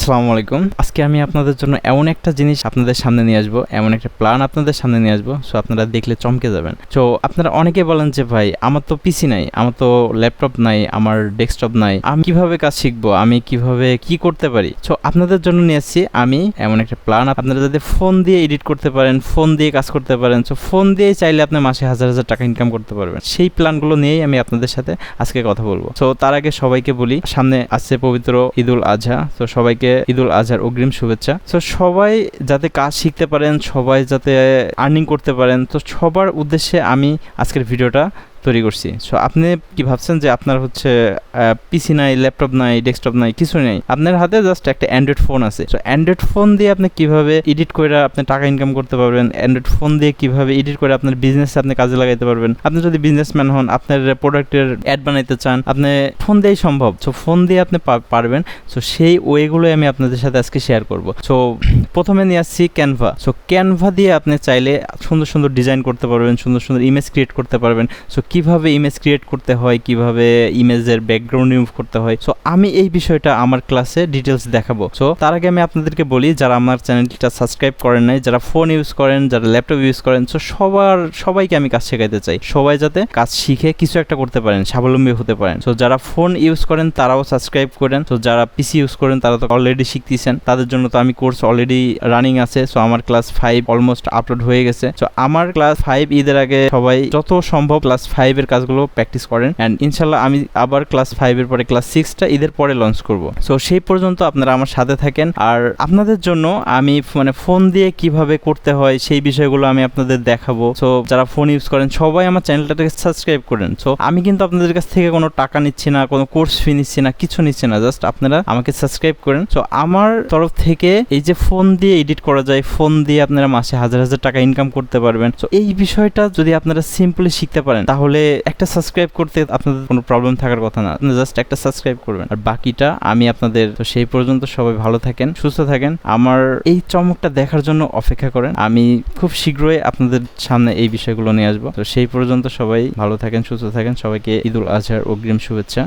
আসসালামু আলাইকুম। আজকে আমি আপনাদের জন্য এমন একটা জিনিস আপনাদের সামনে নিয়ে আসবো, এমন একটা প্ল্যান আপনাদের সামনে নিয়ে আসবো। সো আপনারা দেখলে চমকে যাবেন। সো আপনারা অনেকে বলেন যে ভাই আমার তো পিসি নাই, আমার তো ল্যাপটপ নাই, আমার ডেস্কটপ নাই, আমি কিভাবে কাজ শিখবো, আমি কিভাবে কি করতে পারি। সো আপনাদের জন্য নিয়ে আসছি আমি এমন একটা প্ল্যান, আপনারা যাতে ফোন দিয়ে এডিট করতে পারেন, ফোন দিয়ে কাজ করতে পারেন। সো ফোন দিয়ে চাইলে আপনি মাসে হাজার হাজার টাকা ইনকাম করতে পারবেন। সেই প্ল্যানগুলো নিয়েই আমি আপনাদের সাথে আজকে কথা বলবো। সো তার আগে সবাইকে বলি, সামনে আসছে পবিত্র ঈদুল আজহা। তো সবাইকে ঈদুল আজহার অগ্রিম শুভেচ্ছা। তো সবাই যাতে কাজ শিখতে পারেন, সবাই যাতে আর্নিং করতে পারেন, তো সবার উদ্দেশ্যে আমি আজকের ভিডিওটা তৈরি করছি। সো আপনি কি ভাবছেন যে আপনার হচ্ছে পিসি নাই, ল্যাপটপ নাই, ডেস্কটপ নাই, কিছু নেই, আপনার হাতে জাস্ট একটা অ্যান্ড্রয়েড ফোন আছে। সো অ্যান্ড্রয়েড ফোন দিয়ে আপনি কিভাবে এডিট করে আপনি টাকা ইনকাম করতে পারবেন, অ্যান্ড্রয়েড ফোন দিয়ে কিভাবে এডিট করে আপনার বিজনেস আপনি কাজে লাগাইতে পারবেন। আপনি যদি বিজনেসম্যান হন, আপনার প্রোডাক্টের অ্যাড বানাইতে চান, আপনি ফোন দিয়েই সম্ভব। সো ফোন দিয়ে আপনি পারবেন। সো সেই ওয়েগুলোই আমি আপনাদের সাথে আজকে শেয়ার করব। সো প্রথমে নিয়ে আসছি ক্যানভা। সো ক্যানভা দিয়ে আপনি চাইলে সুন্দর সুন্দর ডিজাইন করতে পারবেন, সুন্দর সুন্দর ইমেজ ক্রিয়েট করতে পারবেন। সো কিভাবে ইমেজ ক্রিয়েট করতে হয়, কিভাবে ইমেজের ব্যাকগ্রাউন্ড রিমুভ করতে হয়, সো আমি এই বিষয়টা আমার ক্লাসে ডিটেলস দেখাবো। সো তার আগে আমি আপনাদেরকে বলি, যারা আমার চ্যানেলটা সাবস্ক্রাইব করেন নাই, যারা ফোন ইউজ করেন, যারা ল্যাপটপ ইউজ করেন, সো সবাইকে আমি কাজ শেখাইতে চাই। সবাই যাতে কাজ শিখে কিছু একটা করতে পারেন, স্বাবলম্বী হতে পারেন। সো যারা ফোন ইউজ করেন তারাও সাবস্ক্রাইব করেন। সো যারা পিসি ইউজ করেন তারা তো অলরেডি শিখতেছেন, তাদের জন্য তো আমি কোর্স অলরেডি রানিং আছে। সো আমার ক্লাস 5 অলমোস্ট আপলোড হয়ে গেছে। সো আমার ক্লাস 5 ঈদের আগে সবাই যত সম্ভব ক্লাস 5 এর কাজগুলো প্র্যাকটিস করেন, এন্ড ইনশাল্লাহ আমি আবার ক্লাস 5 এর পরে ক্লাস 6টা ঈদের পরে লঞ্চ করব। সো সেই পর্যন্ত আপনারা আমার সাথে থাকেন। আর আপনাদের জন্য আমি ফোন দিয়ে কিভাবে করতে হয় সেই বিষয়গুলো আমি আপনাদের দেখাবো। সো যারা ফোন ইউজ করেন সবাই আমার চ্যানেলটাকে সাবস্ক্রাইব করেন। সো আমি কিন্তু আপনাদের কাছ থেকে কোনো টাকা নিচ্ছি না, কোনো কোর্স ফি নিচ্ছি না, কিছু নিচ্ছি না, জাস্ট আপনারা আমাকে সাবস্ক্রাইব করেন। সো আমার তরফ থেকে এই যে ফোন দিয়ে এডিট করা যায়, ফোন দিয়ে আপনারা মাসে হাজার হাজার টাকা ইনকাম করতে পারবেন। সো এই বিষয়টা যদি আপনারা সিম্পলি শিখতে পারেন, তাহলে একটা সাবস্ক্রাইব করতে আপনাদের কোনো প্রবলেম থাকার কথা না। আপনি জাস্ট একটা সাবস্ক্রাইব করবেন, আর বাকিটা আমি আপনাদের। তো সেই পর্যন্ত সবাই ভালো থাকেন, সুস্থ থাকেন, আমার এই চমকটা দেখার জন্য অপেক্ষা করেন। আমি খুব শীঘ্রই আপনাদের সামনে এই বিষয়গুলো নিয়ে আসবো। তো সেই পর্যন্ত সবাই ভালো থাকেন, সুস্থ থাকেন, সবাইকে ঈদুল আজহার অগ্রিম শুভেচ্ছা।